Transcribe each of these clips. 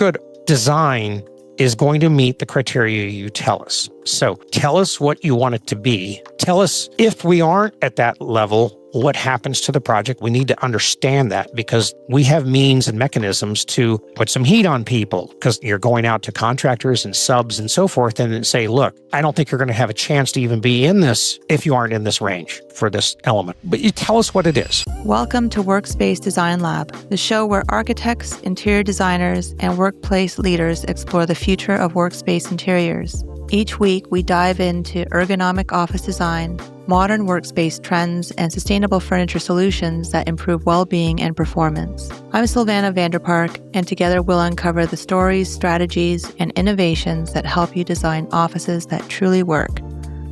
good design is going to meet the criteria you tell us. So tell us what you want it to be. Tell us if we aren't at that level, what happens to the project. We need to understand that because we have means and mechanisms to put some heat on people because you're going out to contractors and subs and so forth and say, look, I don't think you're going to have a chance to even be in this if you aren't in this range for this element. But you tell us what it is. Welcome to Workspace Design Lab, the show where architects, interior designers, and workplace leaders explore the future of workspace interiors. Each week, we dive into ergonomic office design, modern workspace trends, and sustainable furniture solutions that improve well-being and performance. I'm Syl Vander Park, and together we'll uncover the stories, strategies, and innovations that help you design offices that truly work.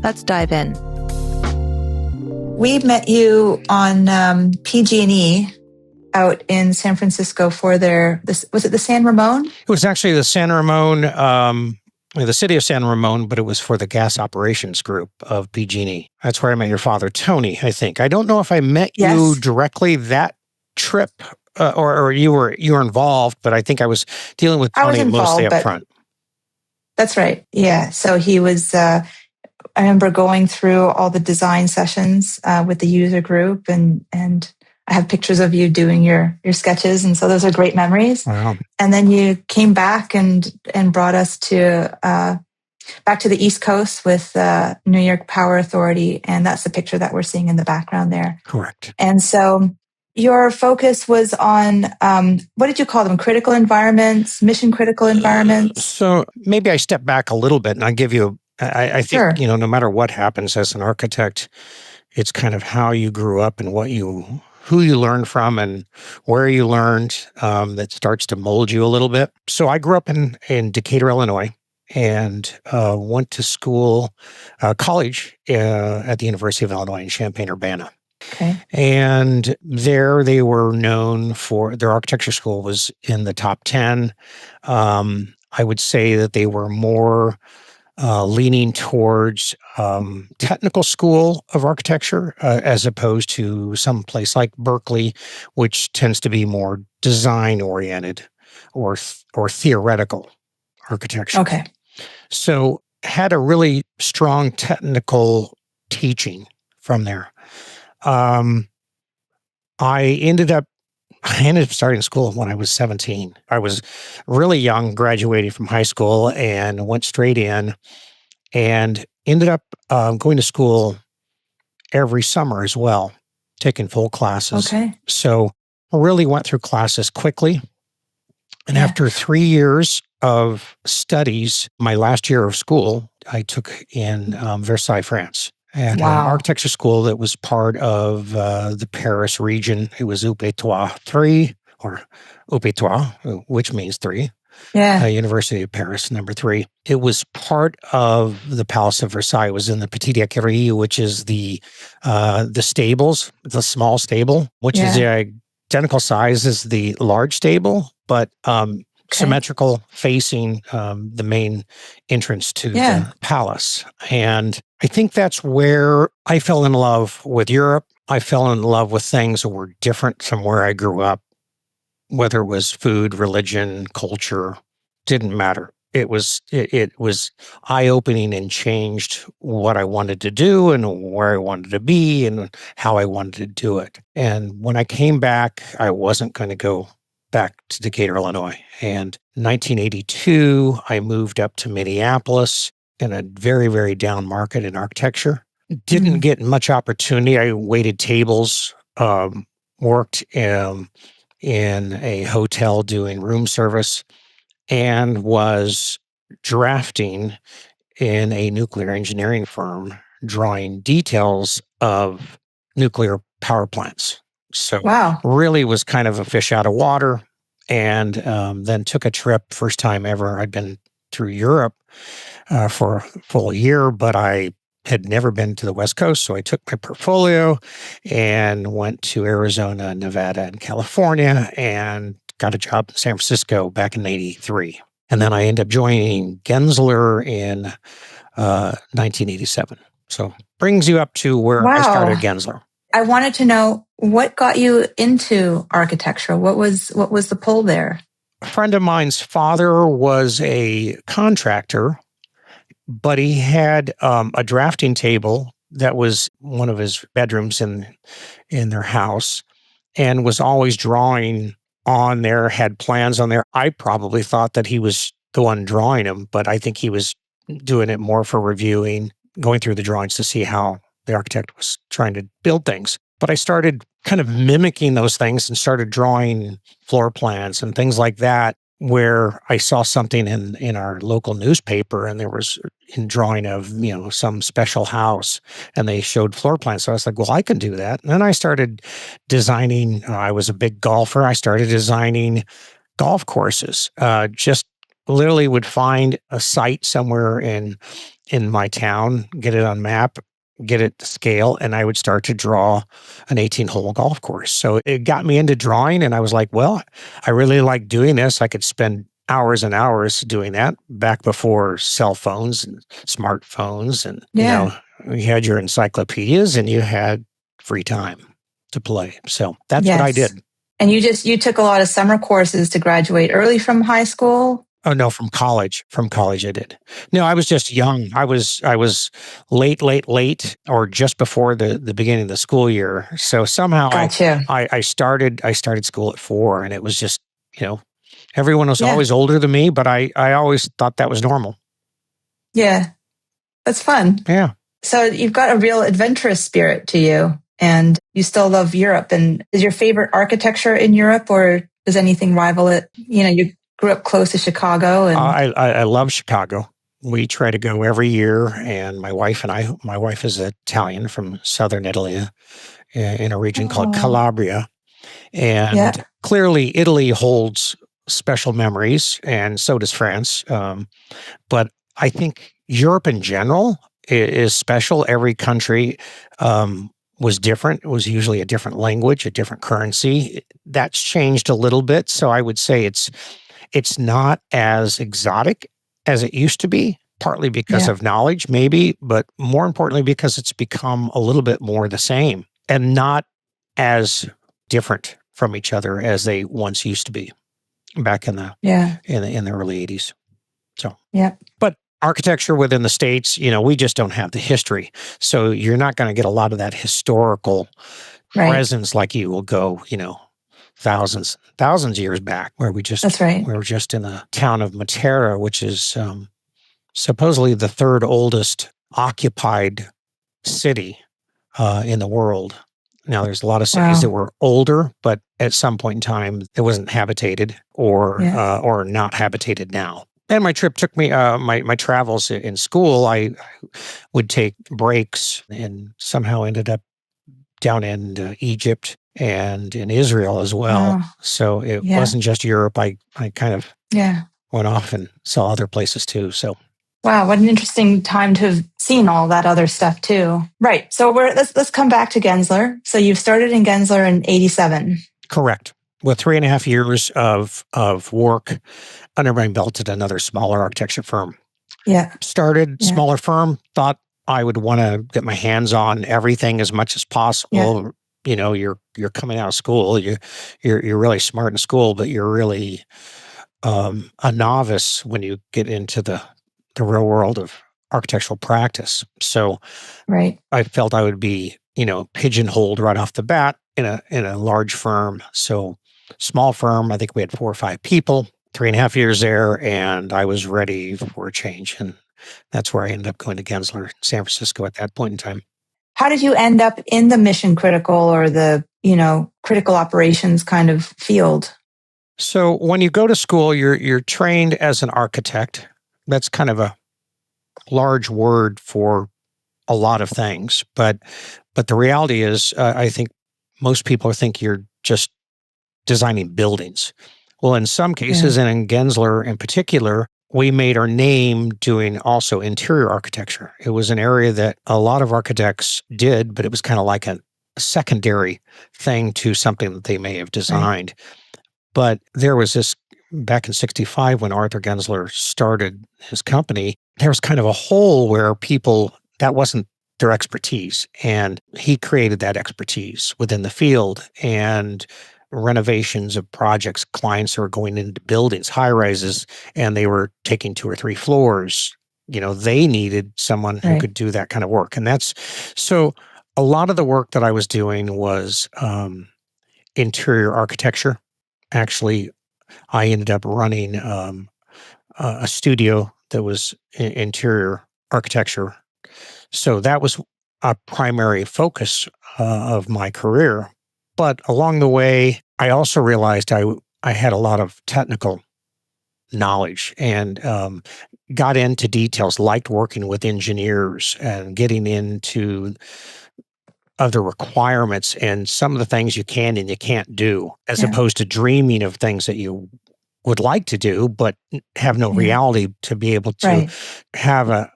Let's dive in. We met you on PG&E out in San Francisco for was it the San Ramon? It was actually the San Ramon, the city of San Ramon, but it was for the gas operations group of PG&E. That's where I met your father, Tony, I think. I don't know if I met you directly that trip or you were involved, but I think I was dealing with Tony mostly up front. That's right. Yeah. So he was, I remember going through all the design sessions with the user group and I have pictures of you doing your sketches. And so those are great memories. Wow. And then you came back and brought us back to the East Coast with New York Power Authority. And that's the picture that we're seeing in the background there. Correct. And so your focus was on, what did you call them? Critical environments, mission critical environments? So maybe I step back a little bit and I give you, I think, Sure. No matter what happens as an architect, it's kind of how you grew up and who you learned from and where you learned that starts to mold you a little bit. So I grew up in Decatur, Illinois, and went to college at the University of Illinois in Champaign-Urbana. Okay. And there they were known for, their architecture school was in the top 10. I would say that they were more leaning towards technical school of architecture as opposed to some place like Berkeley, which tends to be more design-oriented or theoretical architecture. Okay. So had a really strong technical teaching from there. I ended up starting school when I was 17. I was really young, graduating from high school and went straight in and ended up going to school every summer as well, taking full classes. Okay. So I really went through classes quickly. And after 3 years of studies, my last year of school, I took in Versailles, France. At an architecture school that was part of the Paris region. It was UP3, or UP3, which means 3. Yeah. University of Paris, number 3. It was part of the Palace of Versailles. It was in the Petite Écurie, which is the stables, the small stable, which is the identical size as the large stable, but symmetrical, facing the main entrance to the palace. And I think that's where I fell in love with Europe. I fell in love with things that were different from where I grew up, whether it was food, religion, culture, didn't matter. It was eye-opening and changed what I wanted to do and where I wanted to be and how I wanted to do it. And when I came back, I wasn't going to go back to Decatur, Illinois. And in 1982, I moved up to Minneapolis in a very, very down market in architecture. Didn't get much opportunity. I waited tables, worked in a hotel doing room service, and was drafting in a nuclear engineering firm, drawing details of nuclear power plants. So really was kind of a fish out of water, and then took a trip, first time ever. I'd been through Europe for a full year, but I had never been to the West Coast. So I took my portfolio and went to Arizona, Nevada, and California and got a job in San Francisco back in 83. And then I ended up joining Gensler in 1987. So brings you up to where I started Gensler. I wanted to know what got you into architecture. What was the pull there? a friend of mine's father was a contractor, but he had a drafting table that was one of his bedrooms in their house, and was always drawing on there, had plans on there. I probably thought that he was the one drawing them, but I think he was doing it more for reviewing, going through the drawings to see how the architect was trying to build things. But I started kind of mimicking those things and started drawing floor plans and things like that, where I saw something in our local newspaper, and there was in drawing of, some special house, and they showed floor plans. So I was like, well, I can do that. And then I started designing. I was a big golfer. I started designing golf courses. Just literally would find a site somewhere in my town, get it on map, get it to scale, and I would start to draw an 18-hole golf course. So it got me into drawing, and I was like, well, I really like doing this. I could spend hours and hours doing that back before cell phones and smartphones. And, you had your encyclopedias and you had free time to play. So that's what I did. And you took a lot of summer courses to graduate early from high school? Oh, no, from college. From college, I did. No, I was just young. I was late, or just before the beginning of the school year. So somehow I started school at 4, and it was just, everyone was always older than me, but I always thought that was normal. Yeah, that's fun. Yeah. So you've got a real adventurous spirit to you, and you still love Europe. And is your favorite architecture in Europe, or does anything rival it? You grew up close to Chicago. And I love Chicago. We try to go every year, and my wife is Italian from southern Italy, in a region called Calabria. And clearly Italy holds special memories, and so does France. But I think Europe in general is special. Every country was different. It was usually a different language, a different currency. That's changed a little bit. So I would say it's not as exotic as it used to be, partly because of knowledge, maybe, but more importantly, because it's become a little bit more the same and not as different from each other as they once used to be back in the early 80s. So, but architecture within the States, we just don't have the history. So you're not going to get a lot of that historical presence like you will go, thousands of years back, where we were just in the town of Matera, which is supposedly the third oldest occupied city in the world. Now, there's a lot of cities that were older, but at some point in time, it wasn't habitated or not habitated now. And my trip took me, my travels in school, I would take breaks and somehow ended up down in Egypt and in Israel as well. Wow. So it wasn't just Europe. I kind of went off and saw other places too. So. Wow, what an interesting time to have seen all that other stuff too. Right. So let's come back to Gensler. So you've started in Gensler in 87. Correct. With 3.5 years of work under my belt at another smaller architecture firm. Yeah. Started smaller firm, thought I would want to get my hands on everything as much as possible. Yeah. You're coming out of school. You're really smart in school, but you're really a novice when you get into the real world of architectural practice. So I felt I would be, pigeonholed right off the bat in a large firm. So small firm, I think we had 4 or 5 people, 3.5 years there, and I was ready for a change. And that's where I ended up going to Gensler, San Francisco at that point in time. How did you end up in the mission critical or the, critical operations kind of field? So when you go to school, you're trained as an architect. That's kind of a large word for a lot of things, but the reality is, I think most people think you're just designing buildings. Well, in some cases, and in Gensler in particular, we made our name doing also interior architecture. It was an area that a lot of architects did, but it was kind of like a secondary thing to something that they may have designed. Right. But there was this, back in 65, when Arthur Gensler started his company, there was kind of a hole where people, that wasn't their expertise. And he created that expertise within the field. And renovations of projects, clients who were going into buildings, high rises, and they were taking 2 or 3 floors. They needed someone who could do that kind of work. And so a lot of the work that I was doing was interior architecture. Actually, I ended up running a studio that was interior architecture. So that was a primary focus of my career. But along the way, I also realized I had a lot of technical knowledge and got into details, liked working with engineers and getting into other requirements and some of the things you can and you can't do, as opposed to dreaming of things that you would like to do, but have no reality to be able to have a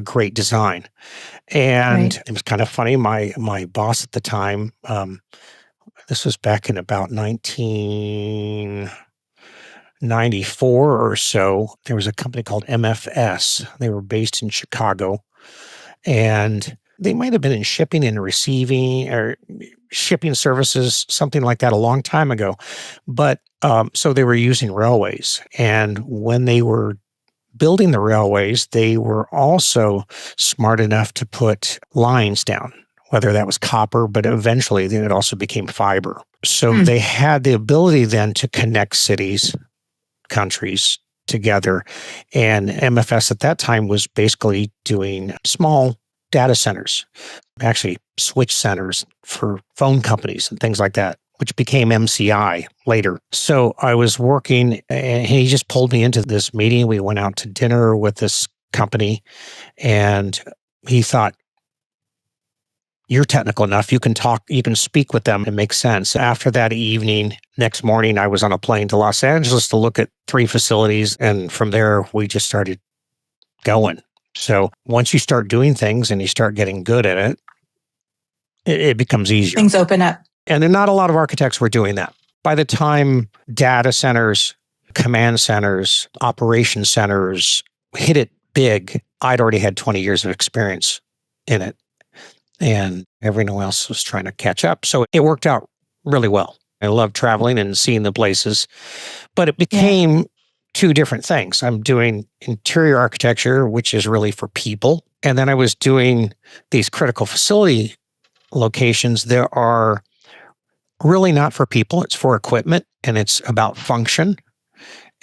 great design. And it was kind of funny. My boss at the time, this was back in about 1994 or so, there was a company called MFS. They were based in Chicago, and they might have been in shipping and receiving or shipping services, something like that a long time ago. But so they were using railways. And when they were building the railways, they were also smart enough to put lines down, whether that was copper, but eventually it also became fiber. So they had the ability then to connect cities, countries together. And MFS at that time was basically doing small data centers, actually switch centers for phone companies and things like that, which became MCI later. So I was working, and he just pulled me into this meeting. We went out to dinner with this company, and he thought, you're technical enough. You can talk, you can speak with them. It makes sense. After that evening, next morning, I was on a plane to Los Angeles to look at 3 facilities. And from there, we just started going. So once you start doing things and you start getting good at it, it becomes easier. Things open up. And there not a lot of architects were doing that. By the time data centers, command centers, operation centers hit it big, I'd already had 20 years of experience in it. And everyone else was trying to catch up. So it worked out really well. I love traveling and seeing the places, but it became 2 different things. I'm doing interior architecture, which is really for people. And then I was doing these critical facility locations that are really not for people. It's for equipment, and it's about function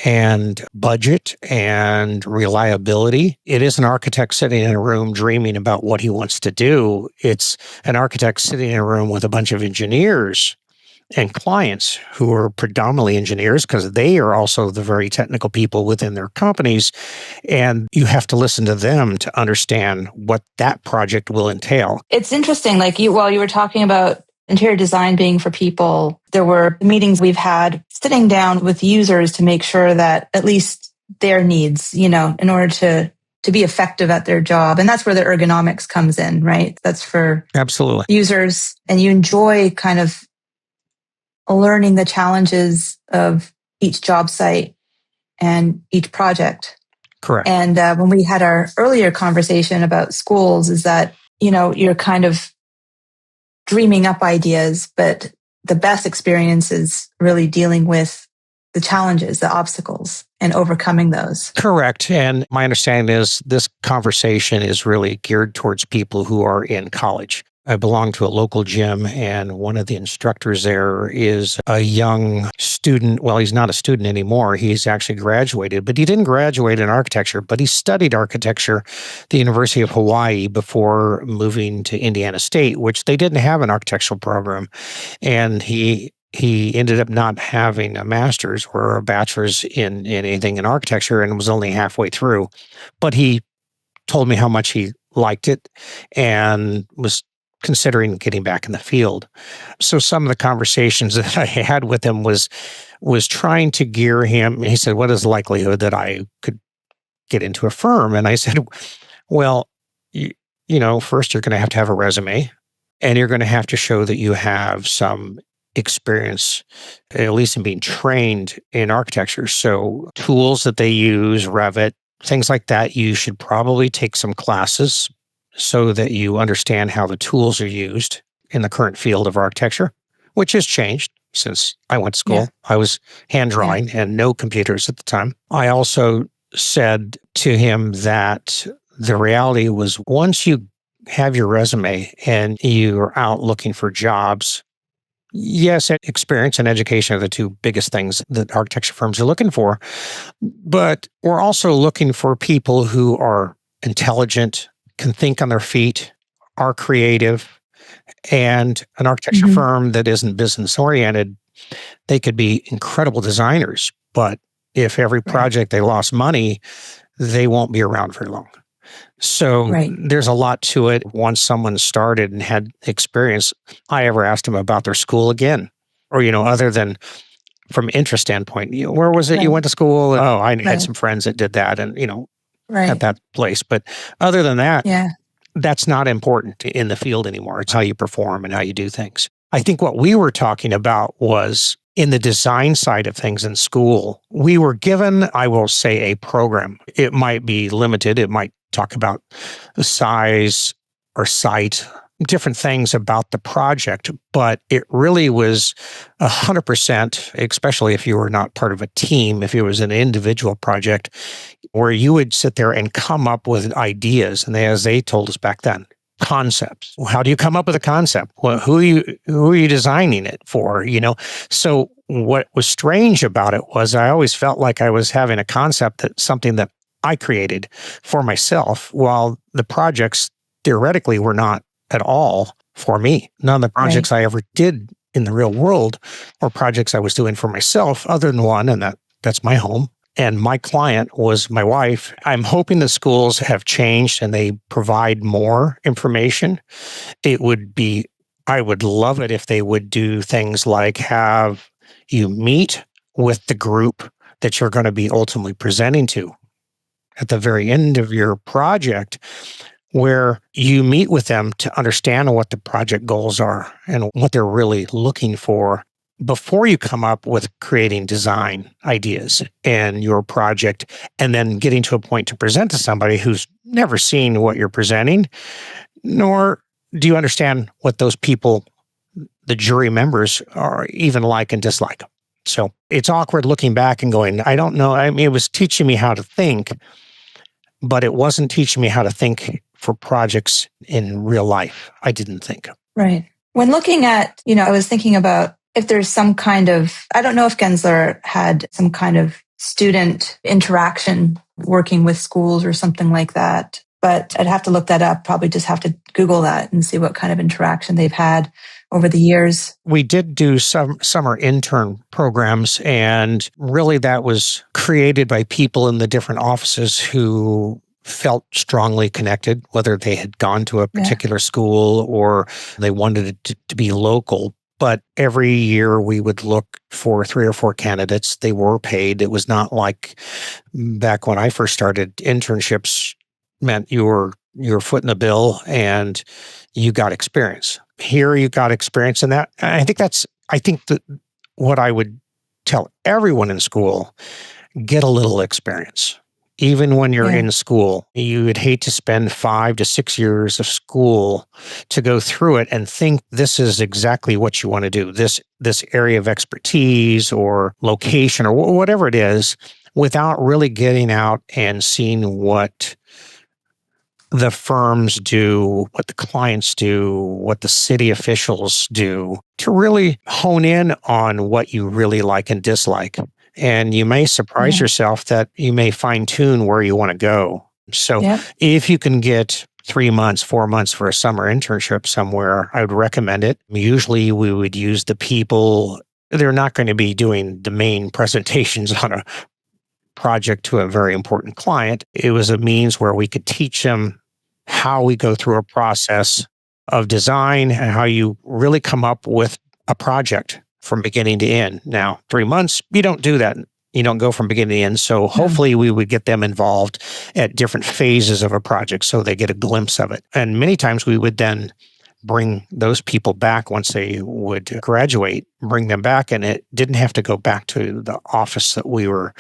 and budget and reliability. It is an architect sitting in a room dreaming about what he wants to do. It's an architect sitting in a room with a bunch of engineers and clients who are predominantly engineers, because they are also the very technical people within their companies. And you have to listen to them to understand what that project will entail. It's interesting. While you were talking about interior design being for people, there were meetings we've had sitting down with users to make sure that at least their needs, in order to be effective at their job. And that's where the ergonomics comes in, right? That's for absolutely users. And you enjoy kind of learning the challenges of each job site and each project. Correct. And when we had our earlier conversation about schools, is that, you're kind of dreaming up ideas, but the best experience is really dealing with the challenges, the obstacles, and overcoming those. Correct. And my understanding is this conversation is really geared towards people who are in college. I belong to a local gym, and one of the instructors there is a young student. Well, he's not a student anymore. He's actually graduated, but he didn't graduate in architecture, but he studied architecture at the University of Hawaii before moving to Indiana State, which they didn't have an architectural program. And he ended up not having a master's or a bachelor's in anything in architecture, and was only halfway through. But he told me how much he liked it and was considering getting back in the field. So some of the conversations that I had with him was trying to gear him. He said, what is the likelihood that I could get into a firm? And I said, well, first you're going to have a resume, and you're going to have to show that you have some experience, at least in being trained in architecture. So tools that they use, Revit, things like that, you should probably take some classes so that you understand how the tools are used in the current field of architecture, which has changed. since I went to school. I was hand drawing and no computers at the time. I also said to him that the reality was once you have your resume and you're out looking for jobs, yes, experience and education are the two biggest things that architecture firms are looking for. But we're also looking for people who are intelligent, can think on their feet, are creative, and an architecture firm that isn't business oriented. They could be incredible designers, but if every project they lost money, they won't be around very long. So there's a lot to it. Once someone started and had experience, I ever asked them about their school again, or, other than from interest standpoint, where was it you went to school? Oh, I had some friends that did that and, at that place. But other than that, that's not important in the field anymore. It's how you perform and how you do things. I think what we were talking about was in the design side of things in school, we were given, I will say, a program. It might be limited. It might talk about the size or site, different things about the project, but it really was 100%, especially if you were not part of a team, if it was an individual project, where you would sit there and come up with ideas. And as they told us back then, concepts. How do you come up with a concept? Well, who are you designing it for? So what was strange about it was I always felt like I was having a concept that something that I created for myself, while the projects theoretically were not at all for me. None of the projects I ever did in the real world were projects I was doing for myself, other than one, and that's my home. And my client was my wife. I'm hoping the schools have changed and they provide more information. I would love it if they would do things like have you meet with the group that you're going to be ultimately presenting to at the very end of your project, where you meet with them to understand what the project goals are and what they're really looking for before you come up with creating design ideas and your project, and then getting to a point to present to somebody who's never seen what you're presenting, nor do you understand what those people, the jury members, are even like and dislike. So it's awkward looking back and going, I don't know. I mean, it was teaching me how to think, but it wasn't teaching me how to think for projects in real life. I didn't think. Right. When looking at, I was thinking about if there's some kind of, I don't know if Gensler had some kind of student interaction working with schools or something like that, but I'd have to look that up, probably just have to Google that and see what kind of interaction they've had over the years. We did do some summer intern programs, and really that was created by people in the different offices who felt strongly connected, whether they had gone to a particular school or they wanted it to be local. But every year we would look for 3 or 4 candidates. They were paid. It was not like back when I first started, internships meant you were footing the bill and you got experience. Here you got experience in that. I think that what I would tell everyone in school, get a little experience. Even when you're in school, you would hate to spend 5 to 6 years of school to go through it and think this is exactly what you want to do, this area of expertise or location or whatever it is, without really getting out and seeing what the firms do, what the clients do, what the city officials do, to really hone in on what you really like and dislike. And you may surprise yourself that you may fine tune where you want to go. So if you can get 3 months, 4 months for a summer internship somewhere, I would recommend it. Usually we would use the people, they're not going to be doing the main presentations on a project to a very important client. It was a means where we could teach them how we go through a process of design and how you really come up with a project from beginning to end. Now, 3 months, you don't do that. You don't go from beginning to end. So hopefully we would get them involved at different phases of a project so they get a glimpse of it. And many times we would then bring those people back once they would graduate, bring them back. And it didn't have to go back to the office where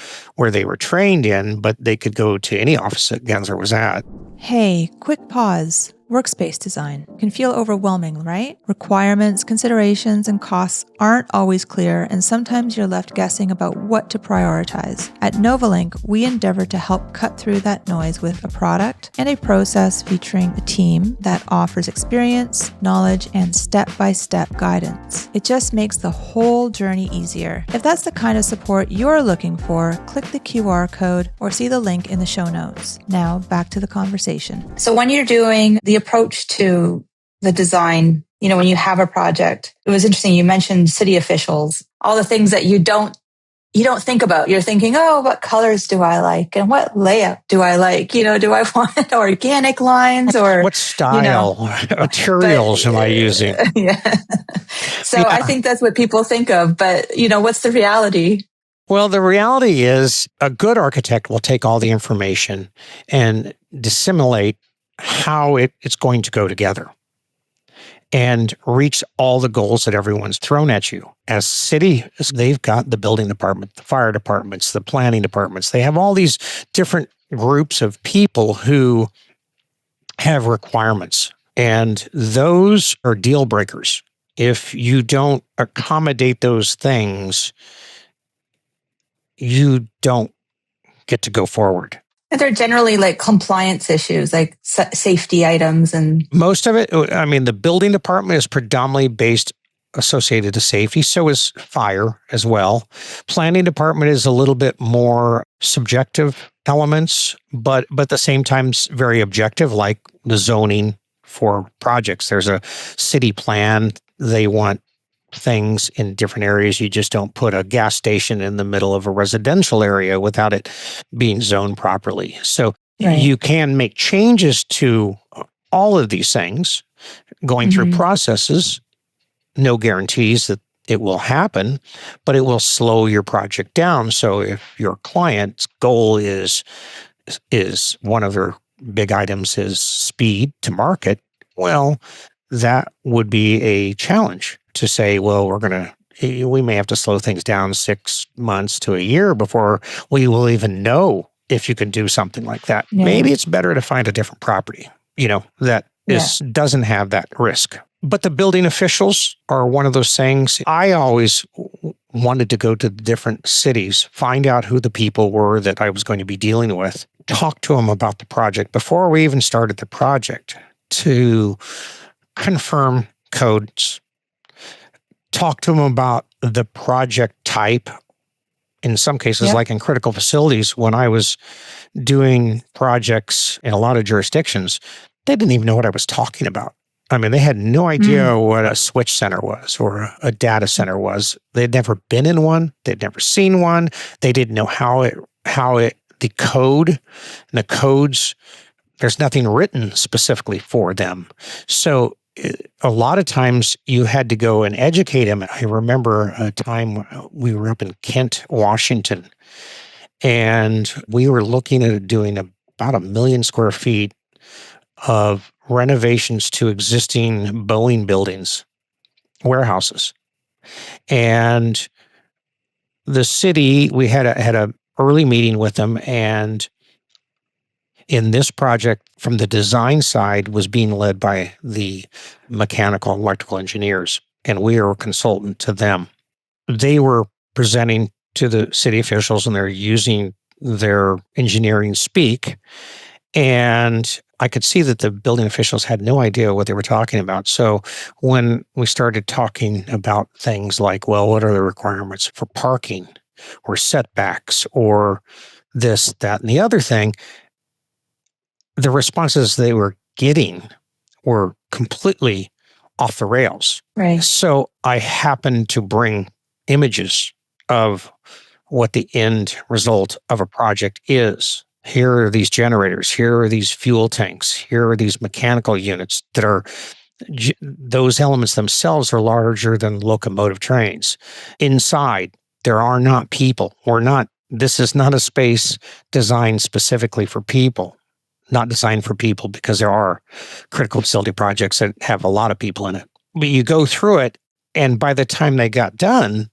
they were trained in, but they could go to any office that Gensler was at. Hey, quick pause. Workspace design can feel overwhelming, right? Requirements, considerations, and costs aren't always clear, and sometimes you're left guessing about what to prioritize. At NovaLink, we endeavor to help cut through that noise with a product and a process featuring a team that offers experience, knowledge, and step-by-step guidance. It just makes the whole journey easier. If that's the kind of support you're looking for, click the QR code or see the link in the show notes. Now, back to the conversation. So when you're doing the approach to the design, when you have a project, it was interesting. You mentioned city officials, all the things that you don't think about. You're thinking, oh, what colors do I like? And what layout do I like? Do I want organic lines or what style materials am I using? Yeah. So yeah. I think that's what people think of, but what's the reality? Well, the reality is a good architect will take all the information and dissimulate how it's going to go together and reach all the goals that everyone's thrown at you. As cities, they've got the building department, the fire departments, the planning departments. They have all these different groups of people who have requirements, and those are deal breakers. If you don't accommodate those things, you don't get to go forward. And they're generally like compliance issues, like safety items and... Most of it, the building department is predominantly associated to safety. So is fire as well. Planning department is a little bit more subjective elements, but at the same time, very objective, like the zoning for projects. There's a city plan. They want things in different areas. You just don't put a gas station in the middle of a residential area without it being zoned properly. So you can make changes to all of these things going through processes. No guarantees that it will happen, but it will slow your project down. So if your client's goal is one of their big items is speed to market, well, that would be a challenge to say, well, we may have to slow things down 6 months to a year before we will even know if you can do something like that. Yeah. Maybe it's better to find a different property, that doesn't have that risk. But the building officials are one of those things. I always wanted to go to the different cities, find out who the people were that I was going to be dealing with, talk to them about the project before we even started the project to confirm codes, talk to them about the project type. In some cases, like in critical facilities, when I was doing projects in a lot of jurisdictions, they didn't even know what I was talking about. They had no idea what a switch center was or a data center was. They'd never been in one. They'd never seen one. They didn't know the code and the codes. There's nothing written specifically for them. So a lot of times you had to go and educate them. I remember a time we were up in Kent, Washington, and we were looking at doing about 1 million square feet of renovations to existing Boeing buildings, warehouses. And the city, we had a early meeting with them, and in this project, from the design side, was being led by the mechanical and electrical engineers, and we were a consultant to them. They were presenting to the city officials, and they're using their engineering speak, and I could see that the building officials had no idea what they were talking about. So when we started talking about things like, well, what are the requirements for parking or setbacks or this, that, and the other thing, the responses they were getting were completely off the rails. Right. So I happened to bring images of what the end result of a project is. Here are these generators. Here are these fuel tanks. Here are these mechanical units that are, those elements themselves are larger than locomotive trains. Inside, there are not people. This is not a space designed specifically for people. Not designed for people because there are critical facility projects that have a lot of people in it. But you go through it, and by the time they got done,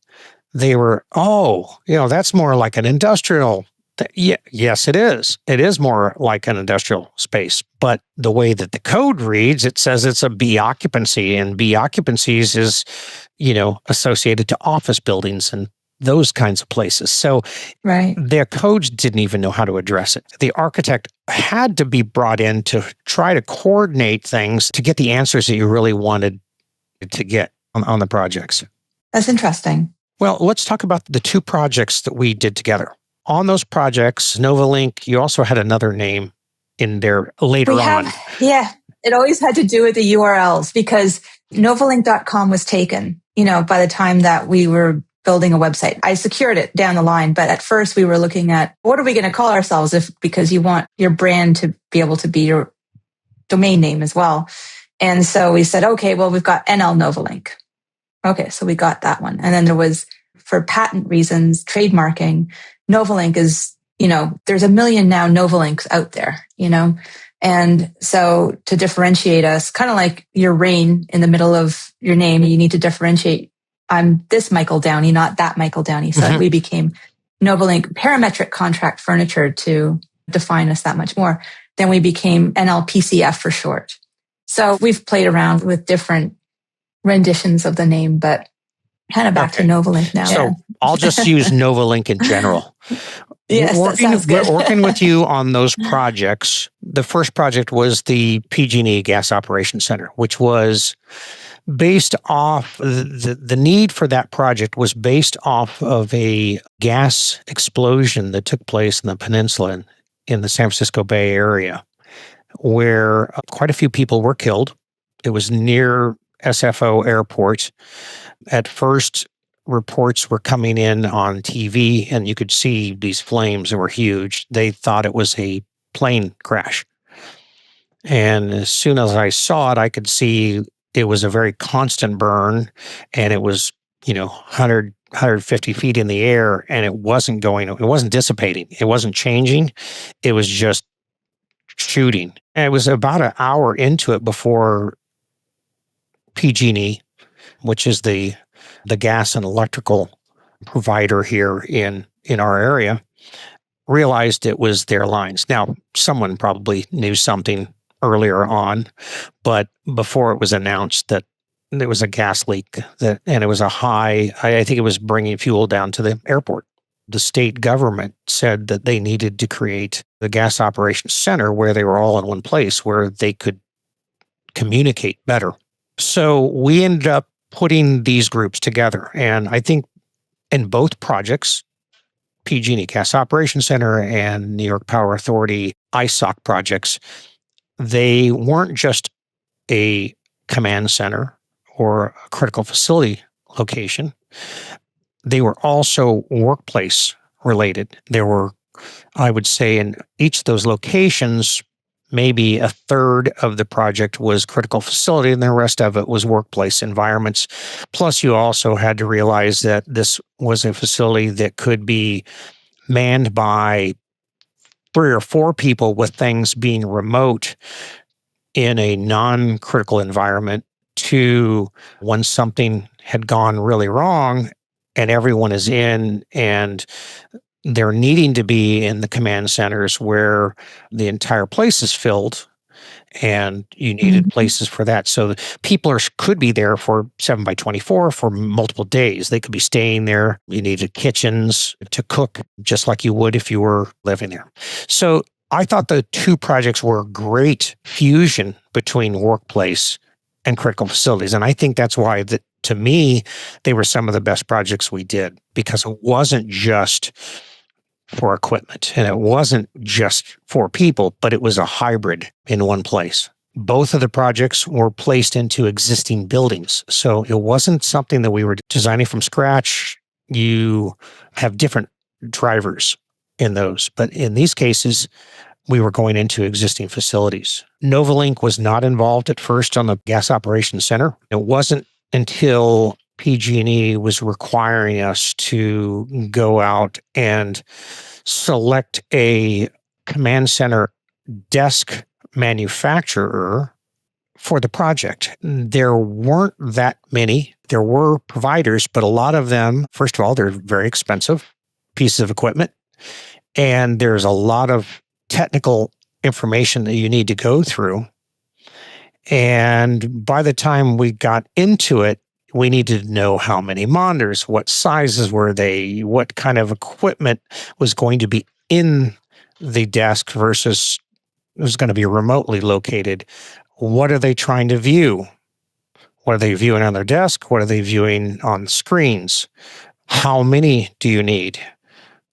they were, that's more like an industrial Yes, it is. It is more like an industrial space. But the way that the code reads, it says it's a B occupancy, and B occupancies is, associated to office buildings and those kinds of places. So their codes didn't even know how to address it. The architect had to be brought in to try to coordinate things to get the answers that you really wanted to get on the projects. That's interesting. Well, let's talk about the two projects that we did together. On those projects, NovaLink, you also had another name in there later on. Yeah, it always had to do with the URLs because NovaLink.com was taken, by the time that we were building a website. I secured it down the line, but at first we were looking at what are we going to call ourselves because you want your brand to be able to be your domain name as well. And so we said, okay, well, we've got NL NovaLink. Okay, so we got that one. And then there was, for patent reasons, trademarking, NovaLink is, there's a million now NovaLinks out there, And so to differentiate us, kind of like your Rane in the middle of your name, you need to differentiate. I'm this Michael Downey, not that Michael Downey. So we became NovaLink Parametric Contract Furniture to define us that much more. Then we became NLPCF for short. So we've played around with different renditions of the name, but kind of back to NovaLink now. So I'll just use NovaLink in general. Yes, that sounds good. Working with you on those projects, the first project was the PG&E Gas Operations Center, which was based off, the need for that project was based off of a gas explosion that took place in the peninsula in the San Francisco Bay Area, where quite a few people were killed. It was near SFO Airport. At first, reports were coming in on TV, and you could see these flames that were huge. They thought it was a plane crash. And as soon as I saw it, I could see it was a very constant burn, and it was, 150 feet in the air, and it wasn't dissipating. It wasn't changing. It was just shooting. And it was about an hour into it before PG&E, which is the gas and electrical provider here in our area, realized it was their lines. Now, someone probably knew something earlier on, but before it was announced that there was a gas leak, and it was I think it was bringing fuel down to the airport. The state government said that they needed to create the gas operations center where they were all in one place, where they could communicate better. So we ended up putting these groups together. And I think in both projects, PG&E Gas Operations Center and New York Power Authority ISOC projects, they weren't just a command center or a critical facility location. They were also workplace related. There were, I would say, in each of those locations, maybe a third of the project was critical facility and the rest of it was workplace environments. Plus, you also had to realize that this was a facility that could be manned by 3 or 4 people, with things being remote in a non-critical environment, to when something had gone really wrong and everyone is in, and they're needing to be in the command centers where the entire place is filled, and you needed places for that. So people could be there for 7x24 for multiple days. They could be staying there. You needed kitchens to cook just like you would if you were living there. So I thought the two projects were a great fusion between workplace and critical facilities. And I think that's why, to me, they were some of the best projects we did, because it wasn't just for equipment and it wasn't just for people, but it was a hybrid in one place. Both of the projects were placed into existing buildings. So it wasn't something that we were designing from scratch. You have different drivers in those, but in these cases, we were going into existing facilities. NovaLink was not involved at first on the gas operations center. It wasn't until PG&E was requiring us to go out and select a command center desk manufacturer for the project. There weren't that many. There were providers, but a lot of them, first of all, they're very expensive pieces of equipment. And there's a lot of technical information that you need to go through. And by the time we got into it, we needed to know how many monitors, what sizes were they, what kind of equipment was going to be in the desk versus it was going to be remotely located. What are they trying to view? What are they viewing on their desk? What are they viewing on screens? How many do you need?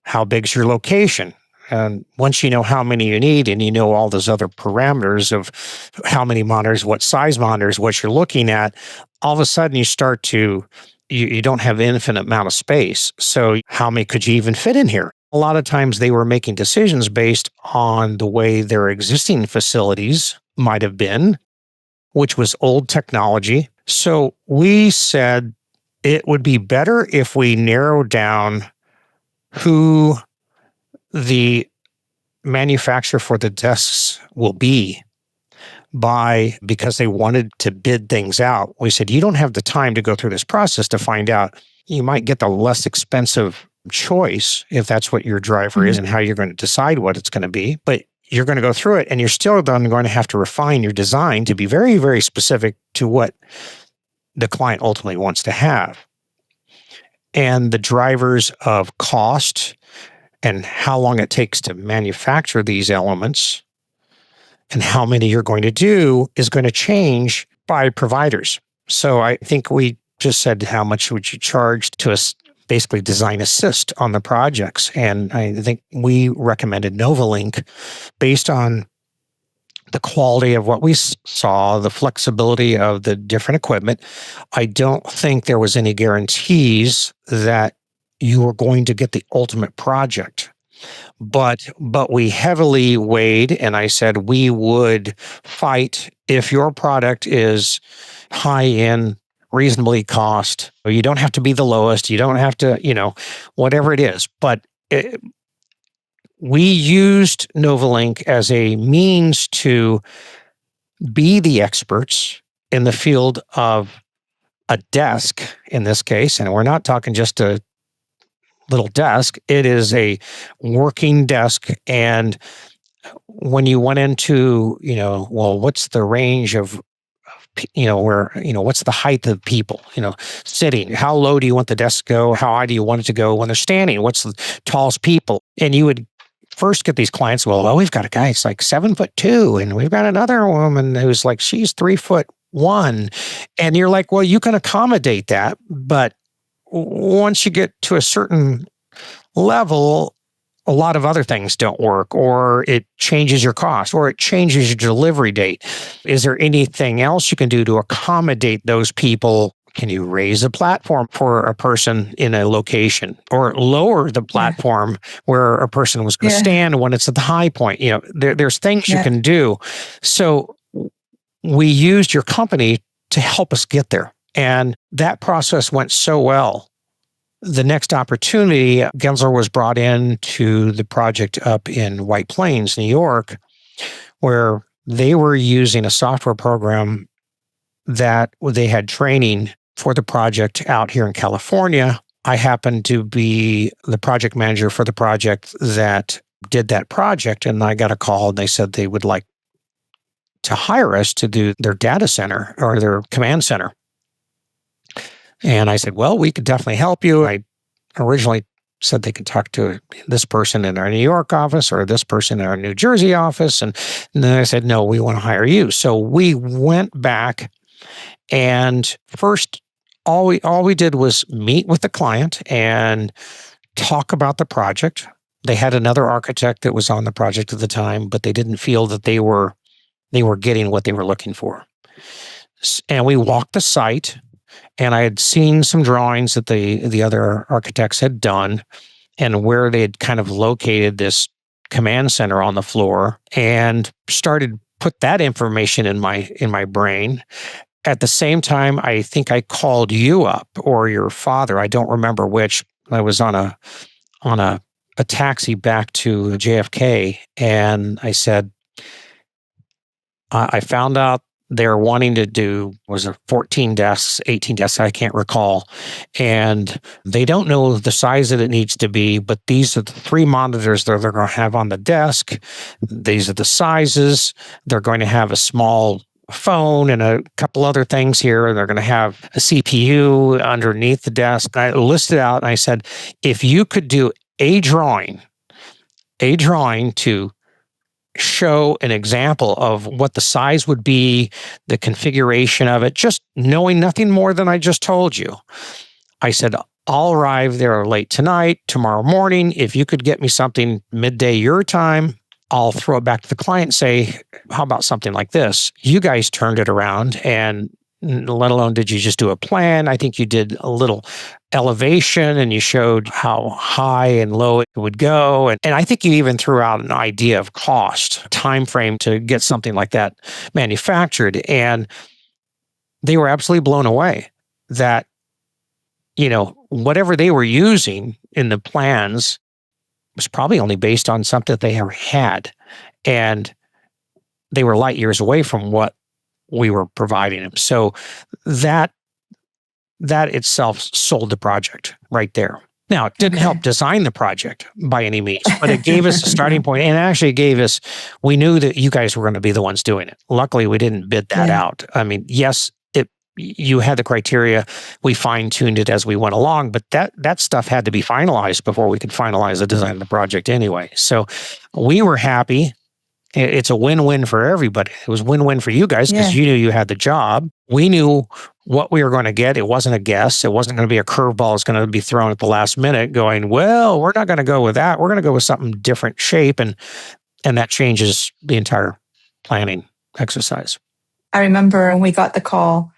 How big's your location? And once you know how many you need and you know all those other parameters of how many monitors, what size monitors, what you're looking at, all of a sudden you don't have an infinite amount of space. So how many could you even fit in here? A lot of times they were making decisions based on the way their existing facilities might have been, which was old technology. So we said it would be better if we narrowed down who the manufacturer for the desks will be because they wanted to bid things out. We said, you don't have the time to go through this process to find out. You might get the less expensive choice if that's what your driver is and how you're going to decide what it's going to be. But you're going to go through it and you're still then going to have to refine your design to be very, very specific to what the client ultimately wants to have. And the drivers of cost and how long it takes to manufacture these elements and how many you're going to do is going to change by providers. So I think we just said, how much would you charge to us? Basically design assist on the projects. And I think we recommended NovaLink based on the quality of what we saw, the flexibility of the different equipment. I don't think there was any guarantees that you were going to get the ultimate project. But we heavily weighed, and I said we would fight if your product is high end, reasonably cost. You don't have to be the lowest. You don't have to, whatever it is. But we used NovaLink as a means to be the experts in the field of a desk in this case. And we're not talking just a little desk. It is a working desk. And when you went into, what's the range of what's the height of people, sitting? How low do you want the desk to go? How high do you want it to go when they're standing? What's the tallest people? And you would first get these clients, well, we've got a guy, it's like 7'2", and we've got another woman who's like, she's 3'1". And you're like, well, you can accommodate that. But once you get to a certain level, a lot of other things don't work, or it changes your cost, or it changes your delivery date. Is there anything else you can do to accommodate those people? Can you raise a platform for a person in a location, or lower the platform where a person was going to stand when it's at the high point? There's things you can do. So we used your company to help us get there. And that process went so well. The next opportunity, Gensler was brought in to the project up in White Plains, New York, where they were using a software program that they had training for the project out here in California. I happened to be the project manager for the project that did that project, and I got a call and they said they would like to hire us to do their data center or their command center. And I said, well, we could definitely help you. I originally said they could talk to this person in our New York office or this person in our New Jersey office. And then I said, no, we want to hire you. So we went back, and first, all we did was meet with the client and talk about the project. They had another architect that was on the project at the time, but they didn't feel that they were getting what they were looking for. And we walked the site. And I had seen some drawings that the other architects had done and where they had kind of located this command center on the floor, and started put that information in my brain. At the same time, I think I called you up or your father. I don't remember which. I was on a taxi back to JFK, and I said, I found out They're wanting to do, was it 14 desks, 18 desks, I can't recall. And they don't know the size that it needs to be, but these are the 3 monitors that they're going to have on the desk. These are the sizes. They're going to have a small phone and a couple other things here. They're going to have a CPU underneath the desk. I listed out and I said, if you could do a drawing to show an example of what the size would be, the configuration of it, just knowing nothing more than I just told you. I said, I'll arrive there late tonight, tomorrow morning. If you could get me something midday your time, I'll throw it back to the client and say, how about something like this? You guys turned it around, and let alone did you just do a plan? I think you did a little elevation and you showed how high and low it would go. And I think you even threw out an idea of cost, time frame to get something like that manufactured. And they were absolutely blown away that, whatever they were using in the plans was probably only based on something that they ever had. And they were light years away from what we were providing them. So that itself sold the project right there. Now, it didn't help design the project by any means, but it gave us a starting point, and actually gave us, we knew that you guys were going to be the ones doing it. Luckily, we didn't bid that out. I mean, yes, you had the criteria. We fine-tuned it as we went along, but that stuff had to be finalized before we could finalize the design of the project anyway. So we were happy. It's a win-win for everybody. It was win-win for you guys because you knew you had the job. We knew what we were going to get. It wasn't a guess. It wasn't going to be a curveball that's going to be thrown at the last minute going, well, we're not going to go with that. We're going to go with something different shape. And that changes the entire planning exercise. I remember when we got the call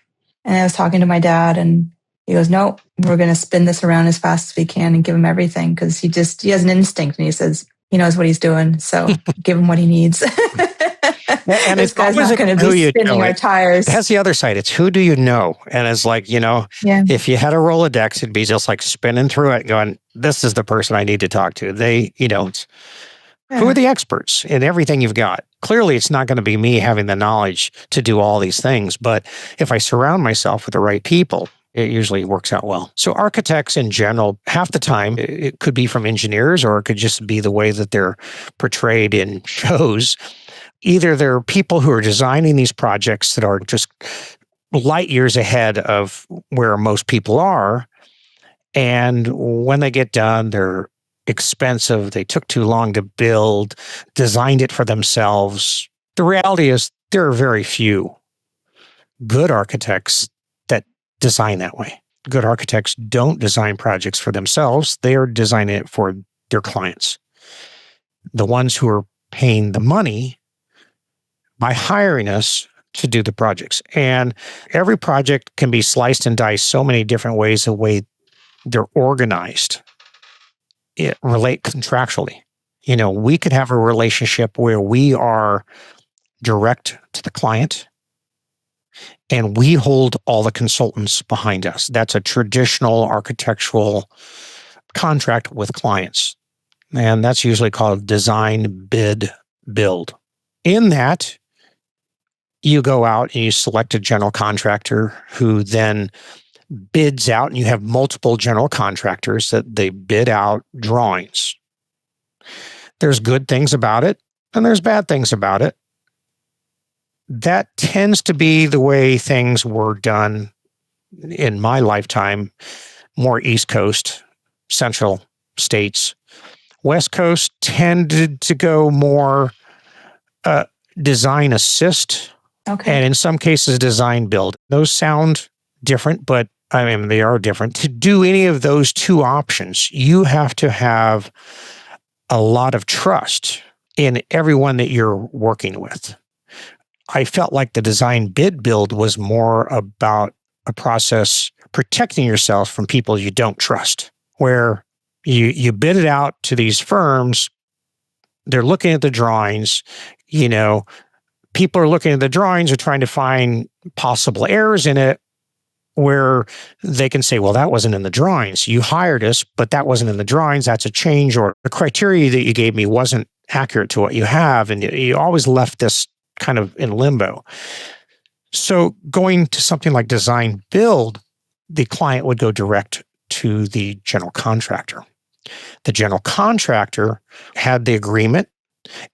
and I was talking to my dad and he goes, no, we're going to spin this around as fast as we can and give him everything because he has an instinct and he says, he knows what he's doing, so give him what he needs. And this guy's not going to be spinning our tires. That's the other side. It's who do you know? And it's like, if you had a Rolodex, it'd be just like spinning through it going, this is the person I need to talk to. They, who are the experts in everything you've got? Clearly, it's not going to be me having the knowledge to do all these things. But if I surround myself with the right people, it usually works out well. So architects in general, half the time, it could be from engineers or it could just be the way that they're portrayed in shows. Either they're people who are designing these projects that are just light years ahead of where most people are. And when they get done, they're expensive. They took too long to build, designed it for themselves. The reality is there are very few good architects that design that way. Good architects don't design projects for themselves. They are designing it for their clients. The ones who are paying the money by hiring us to do the projects. And every project can be sliced and diced so many different ways, the way they're organized. It relate contractually. We could have a relationship where we are direct to the client and we hold all the consultants behind us. That's a traditional architectural contract with clients. And that's usually called design, bid, build. In that, you go out and you select a general contractor who then bids out, and you have multiple general contractors that they bid out drawings. There's good things about it, and there's bad things about it. That tends to be the way things were done in my lifetime, more East Coast, Central States. West Coast tended to go more design assist, and in some cases design build. Those sound different, but they are different. To do any of those two options, you have to have a lot of trust in everyone that you're working with. I felt like the design bid build was more about a process protecting yourself from people you don't trust, where you bid it out to these firms. They're looking at the drawings, people are looking at the drawings, are trying to find possible errors in it, where they can say, well, that wasn't in the drawings. You hired us, but that wasn't in the drawings. That's a change, or the criteria that you gave me wasn't accurate to what you have. And you always left this kind of in limbo. So going to something like design build, the client would go direct to the general contractor. The general contractor had the agreement,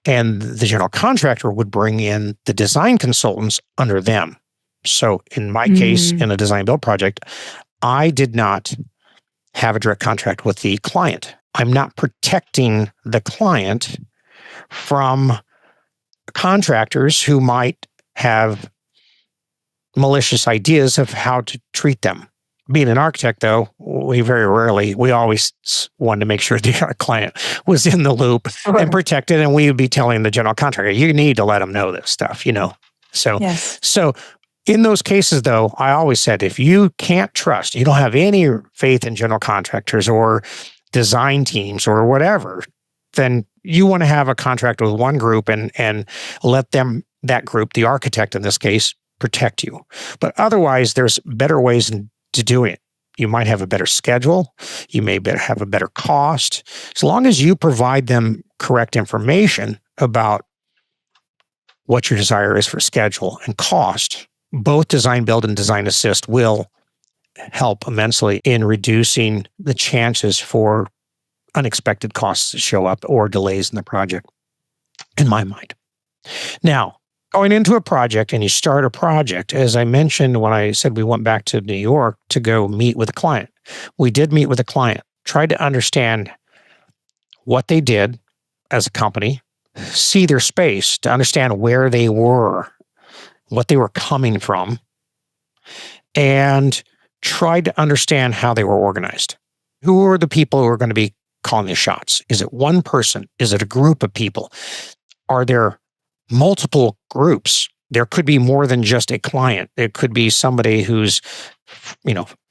and the general contractor would bring in the design consultants under them. So in my case, in a design build project, I did not have a direct contract with the client. I'm not protecting the client from contractors who might have malicious ideas of how to treat them. Being an architect, though, we always wanted to make sure the client was in the loop and protected, and we would be telling the general contractor, you need to let them know this stuff, So, Yes. So in those cases, though, I always said, if you can't trust, you don't have any faith in general contractors or design teams or whatever, then you want to have a contract with one group and let them, that group, the architect in this case, protect you. But otherwise, there's better ways to do it. You might have a better schedule. You may have a better cost. As long as you provide them correct information about what your desire is for schedule and cost, both design build and design assist will help immensely in reducing the chances for unexpected costs to show up or delays in the project, in my mind. Now, going into a project and you start a project, as I mentioned when I said we went back to New York to go meet with a client, we did meet with a client, tried to understand what they did as a company, see their space to understand where they were, what they were coming from, and tried to understand how they were organized. Who are the people who are going to be calling the shots? Is it one person? Is it a group of people? Are there multiple groups? There could be more than just a client. It could be somebody who's,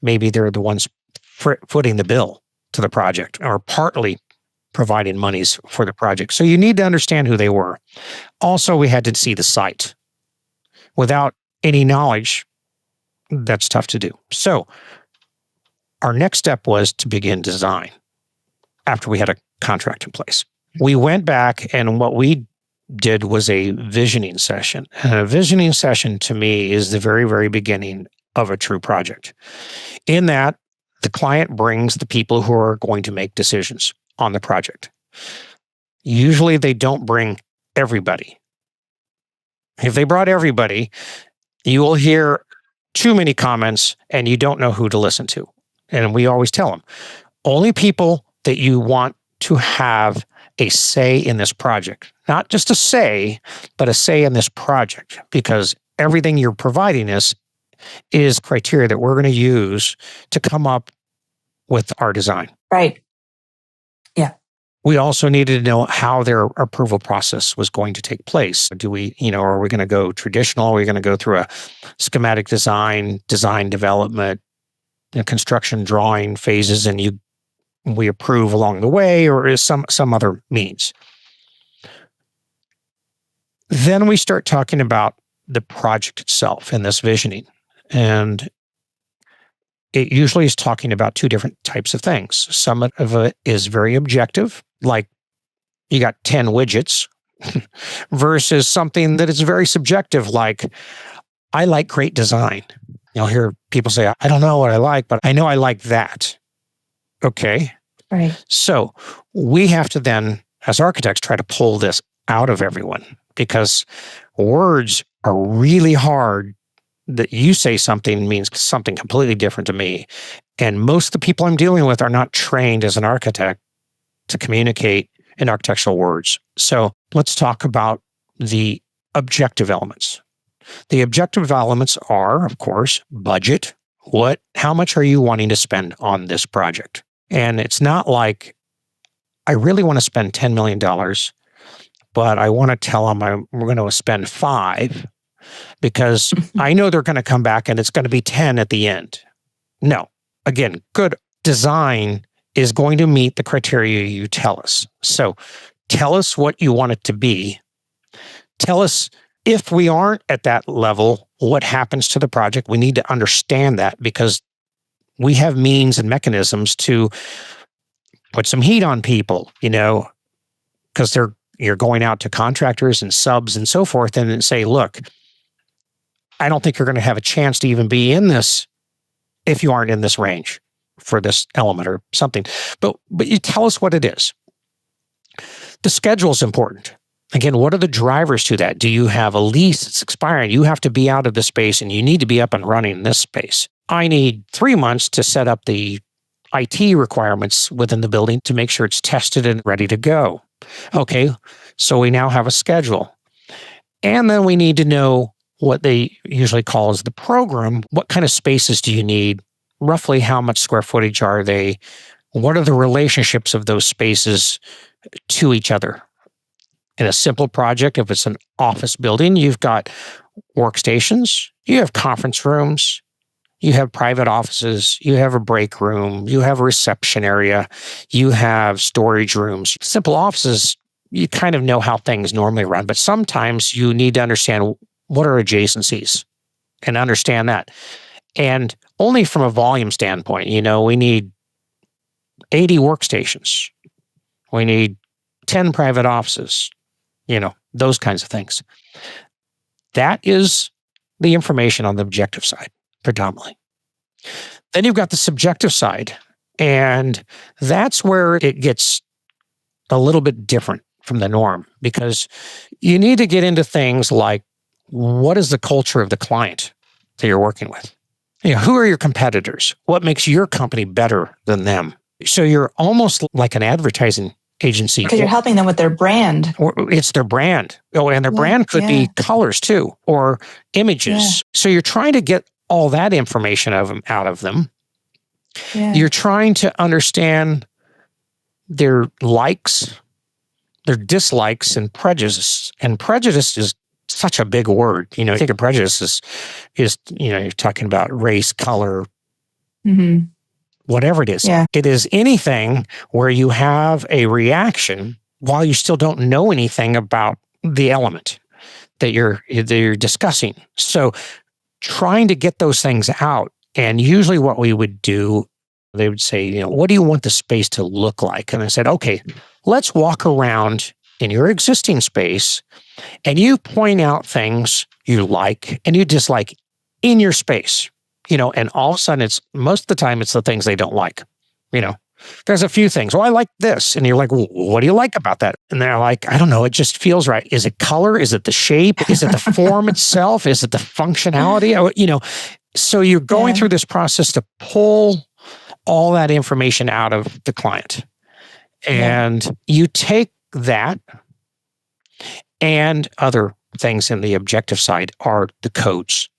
maybe they're the ones footing the bill to the project or partly providing monies for the project. So you need to understand who they were. Also, we had to see the site. Without any knowledge, that's tough to do. So our next step was to begin design after we had a contract in place. We went back, and what we did was a visioning session. And a visioning session to me is the very, very beginning of a true project. In that, the client brings the people who are going to make decisions on the project. Usually they don't bring everybody. If they brought everybody, you will hear too many comments and you don't know who to listen to. And we always tell them, only people that you want to have a say in this project, not just a say, but a say in this project, because everything you're providing us is criteria that we're going to use to come up with our design. Right. Yeah. We also needed to know how their approval process was going to take place. Do we, are we going to go traditional? Are we going to go through a schematic design development, construction drawing phases, and we approve along the way, or is some other means? Then we start talking about the project itself and this visioning. And it usually is talking about two different types of things. Some of it is very objective, like you got 10 widgets, versus something that is very subjective, like I like great design. You'll hear people say, I don't know what I like, but I know I like that. Okay. Right. So we have to then, as architects, try to pull this out of everyone, because words are really hard. That you say something means something completely different to me. And most of the people I'm dealing with are not trained as an architect to communicate in architectural words. So let's talk about the objective elements. The objective elements are, of course, budget. How much are you wanting to spend on this project? And it's not like, I really want to spend $10 million, but I want to tell them we're going to spend $5 million. Because I know they're going to come back and it's going to be 10 at the end. No. Again, good design is going to meet the criteria you tell us. So tell us what you want it to be. Tell us if we aren't at that level, what happens to the project. We need to understand that, because we have means and mechanisms to put some heat on people, because you're going out to contractors and subs and so forth and say, look, I don't think you're going to have a chance to even be in this if you aren't in this range for this element or something. But you tell us what it is. The schedule is important. Again, what are the drivers to that? Do you have a lease that's expiring? You have to be out of the space and you need to be up and running in this space. I need 3 months to set up the IT requirements within the building to make sure it's tested and ready to go. Okay, so we now have a schedule. And then we need to know what they usually call as the program. What kind of spaces do you need? Roughly how much square footage are they? What are the relationships of those spaces to each other? In a simple project, if it's an office building, you've got workstations, you have conference rooms, you have private offices, you have a break room, you have a reception area, you have storage rooms. Simple offices, you kind of know how things normally run, but sometimes you need to understand what are adjacencies and understand that. And only from a volume standpoint, we need 80 workstations. We need 10 private offices. Those kinds of things. That is the information on the objective side, predominantly. Then you've got the subjective side, and that's where it gets a little bit different from the norm, because you need to get into things like, what is the culture of the client that you're working with? Who are your competitors? What makes your company better than them? So you're almost like an advertising agency. Because you're helping them with their brand. Or it's their brand. Oh, and their brand could be colors too, or images. Yeah. So you're trying to get all that information out of them. Yeah. You're trying to understand their likes, their dislikes, and prejudices. And prejudice is such a big word. I think of prejudice is you're talking about race, color, whatever it is. Yeah. It is anything where you have a reaction while you still don't know anything about the element that you're discussing. So trying to get those things out. And usually what we would do, they would say, what do you want the space to look like? And I said, okay, let's walk around in your existing space and you point out things you like and you dislike in your space. And all of a sudden most of the time it's the things they don't like. There's a few things. Well, I like this. And you're like, well, what do you like about that? And they're like, I don't know. It just feels right. Is it color? Is it the shape? Is it the form itself? Is it the functionality? So you're going through this process to pull all that information out of the client. And you take that, and other things in the objective side are the codes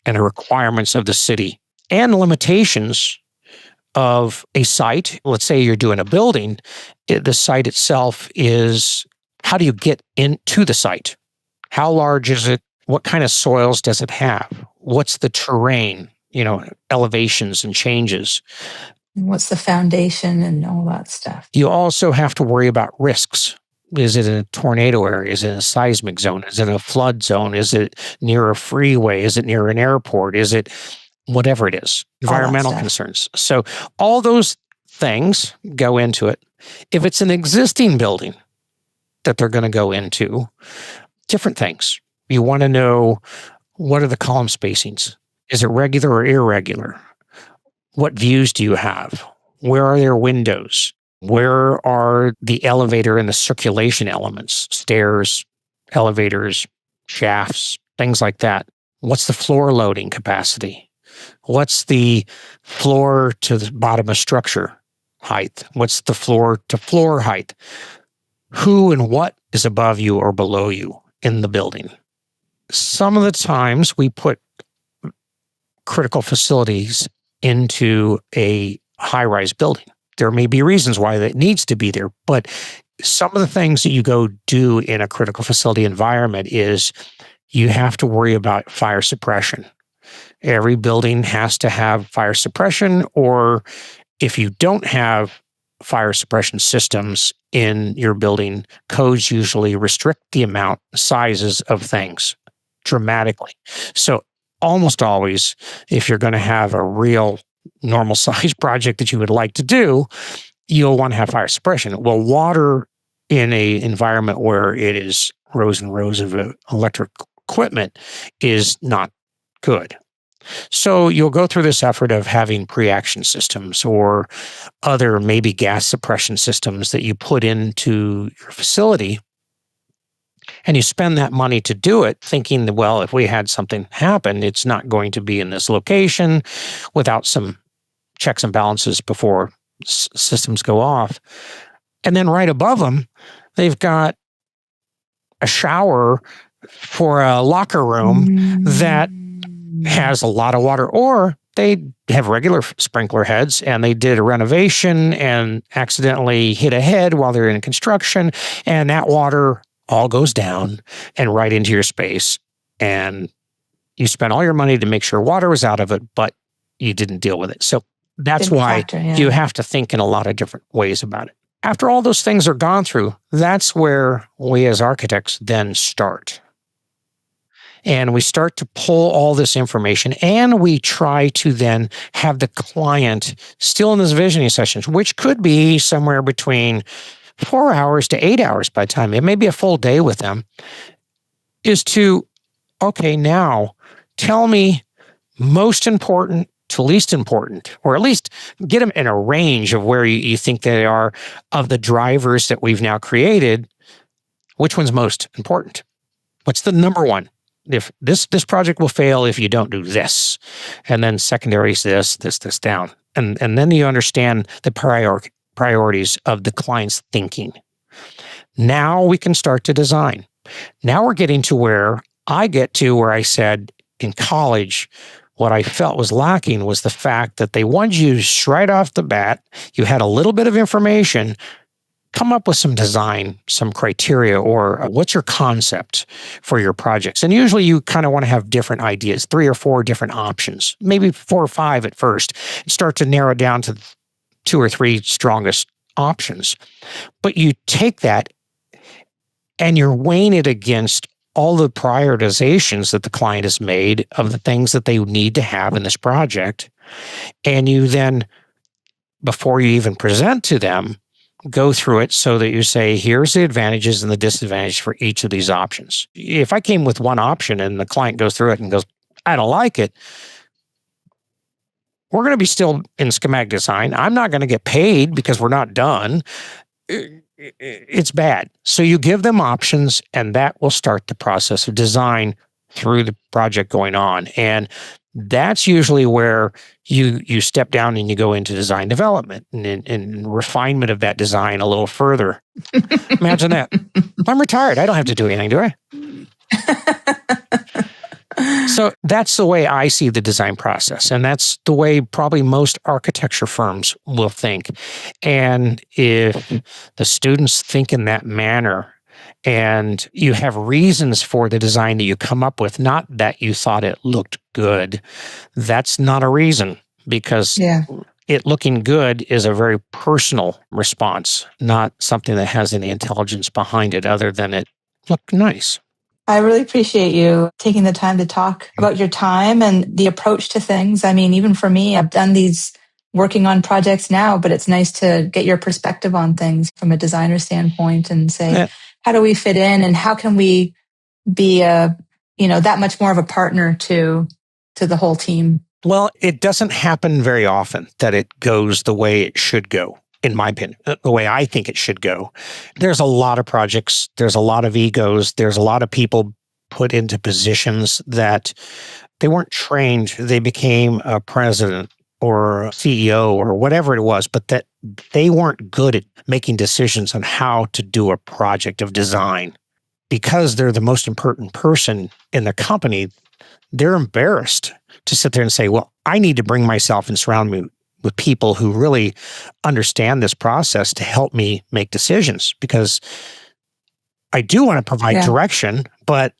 and the requirements of the city and limitations of a site. Let's say you're doing a building. The site itself is, how do you get into the site? How large is it? What kind of soils does it have? What's the terrain? Elevations and changes. What's the foundation and all that stuff? You also have to worry about risks. Is it in a tornado area? Is it in a seismic zone? Is it in a flood zone? Is it near a freeway? Is it near an airport? Is it whatever it is? Environmental concerns. So all those things go into it. If it's an existing building that they're going to go into, different things. You want to know, what are the column spacings? Is it regular or irregular? What views do you have? Where are their windows? Where are the elevator and the circulation elements? Stairs, elevators, shafts, things like that. What's the floor loading capacity? What's the floor to the bottom of structure height? What's the floor to floor height? Who and what is above you or below you in the building? Some of the times we put critical facilities into a high-rise building. There may be reasons why that needs to be there, but some of the things that you go do in a critical facility environment is you have to worry about fire suppression. Every building has to have fire suppression, or if you don't have fire suppression systems in your building, codes usually restrict the sizes of things dramatically. So almost always, if you're going to have a real normal size project that you would like to do, you'll want to have fire suppression. Well, water in an environment where it is rows and rows of electric equipment is not good. So you'll go through this effort of having pre-action systems or other maybe gas suppression systems that you put into your facility. And you spend that money to do it, thinking that, well, if we had something happen, it's not going to be in this location without some checks and balances before systems go off. And then right above them, they've got a shower for a locker room that has a lot of water, or they have regular sprinkler heads and they did a renovation and accidentally hit a head while they're in construction, and that water all goes down and right into your space. And you spent all your money to make sure water was out of it, but you didn't deal with it. So that's why you have to think in a lot of different ways about it. After all those things are gone through, that's where we as architects then start. And we start to pull all this information, and we try to then have the client still in those visioning sessions, which could be somewhere between 4 hours to 8 hours by the time, it may be a full day with them, is to, okay, now tell me most important to least important, or at least get them in a range of where you think they are of the drivers that we've now created. Which one's most important? What's the number one? If this project will fail if you don't do this, and then secondary is this down, and then you understand the priorities of the client's thinking. Now we can start to design. Now we're getting to where I said in college, what I felt was lacking was the fact that they wanted you right off the bat. You had a little bit of information. Come up with some design, some criteria, or what's your concept for your projects? And usually you kind of want to have different ideas, 3 or 4 different options, maybe 4 or 5 at first, and start to narrow down to 2 or 3 strongest options. But you take that and you're weighing it against all the prioritizations that the client has made of the things that they need to have in this project. And you then, before you even present to them, go through it so that you say, here's the advantages and the disadvantages for each of these options. If I came with one option and the client goes through it and goes, I don't like it, we're going to be still in schematic design. I'm not going to get paid because we're not done. It's bad. So you give them options, and that will start the process of design through the project going on. And that's usually where you step down and you go into design development and refinement of that design a little further. Imagine that. I'm retired. I don't have to do anything, do I? So that's the way I see the design process. And that's the way probably most architecture firms will think. And if the students think in that manner, and you have reasons for the design that you come up with, not that you thought it looked good, that's not a reason, because it looking good is a very personal response, not something that has any intelligence behind it other than it looked nice. I really appreciate you taking the time to talk about your time and the approach to things. I mean, even for me, I've done these working on projects now, but it's nice to get your perspective on things from a designer standpoint and say, how do we fit in, and how can we be that much more of a partner to the whole team? Well, it doesn't happen very often that it goes the way it should go, in my opinion, the way I think it should go. There's a lot of projects. There's a lot of egos. There's a lot of people put into positions that they weren't trained. They became a president or a CEO or whatever it was, but that they weren't good at making decisions on how to do a project of design. Because they're the most important person in the company, they're embarrassed to sit there and say, well, I need to bring myself and surround me with people who really understand this process to help me make decisions, because I do want to provide direction, but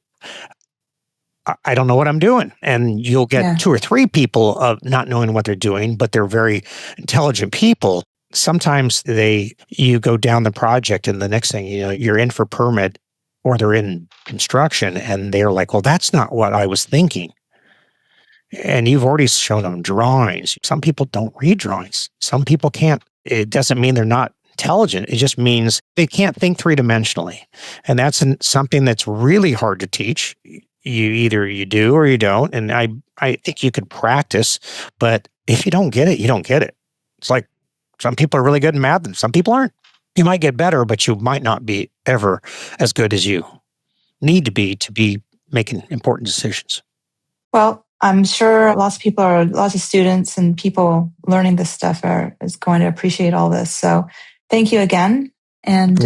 I don't know what I'm doing. And you'll get 2 or 3 people of not knowing what they're doing, but they're very intelligent people. Sometimes you go down the project and the next thing, you're in for permit or they're in construction and they're like, well, that's not what I was thinking. And you've already shown them drawings. Some people don't read drawings. Some people can't. It doesn't mean they're not intelligent. It just means they can't think 3-dimensionally. And that's something that's really hard to teach. you do or you don't. And I think you could practice, but if you don't get it, you don't get it. It's like some people are really good in math and some people aren't. You might get better, but you might not be ever as good as you need to be making important decisions. Well, I'm sure lots of students and people learning this stuff is going to appreciate all this. So thank you again, and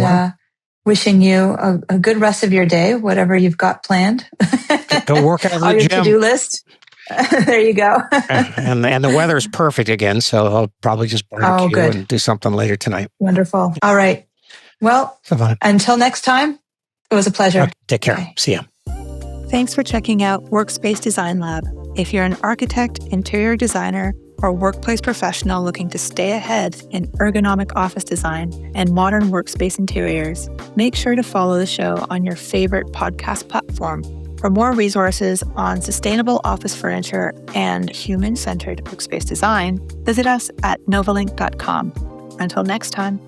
wishing you a good rest of your day, whatever you've got planned. Go work out of the all your gym. To-do list. There you go. and the weather is perfect again, so I'll probably just barbecue and do something later tonight. Wonderful. All right. Well, until next time, it was a pleasure. Take care. Bye. See ya. Thanks for checking out Workspace Design Lab. If you're an architect, interior designer, or workplace professional looking to stay ahead in ergonomic office design and modern workspace interiors, make sure to follow the show on your favorite podcast platform. For more resources on sustainable office furniture and human-centered workspace design, visit us at novalink.com. Until next time.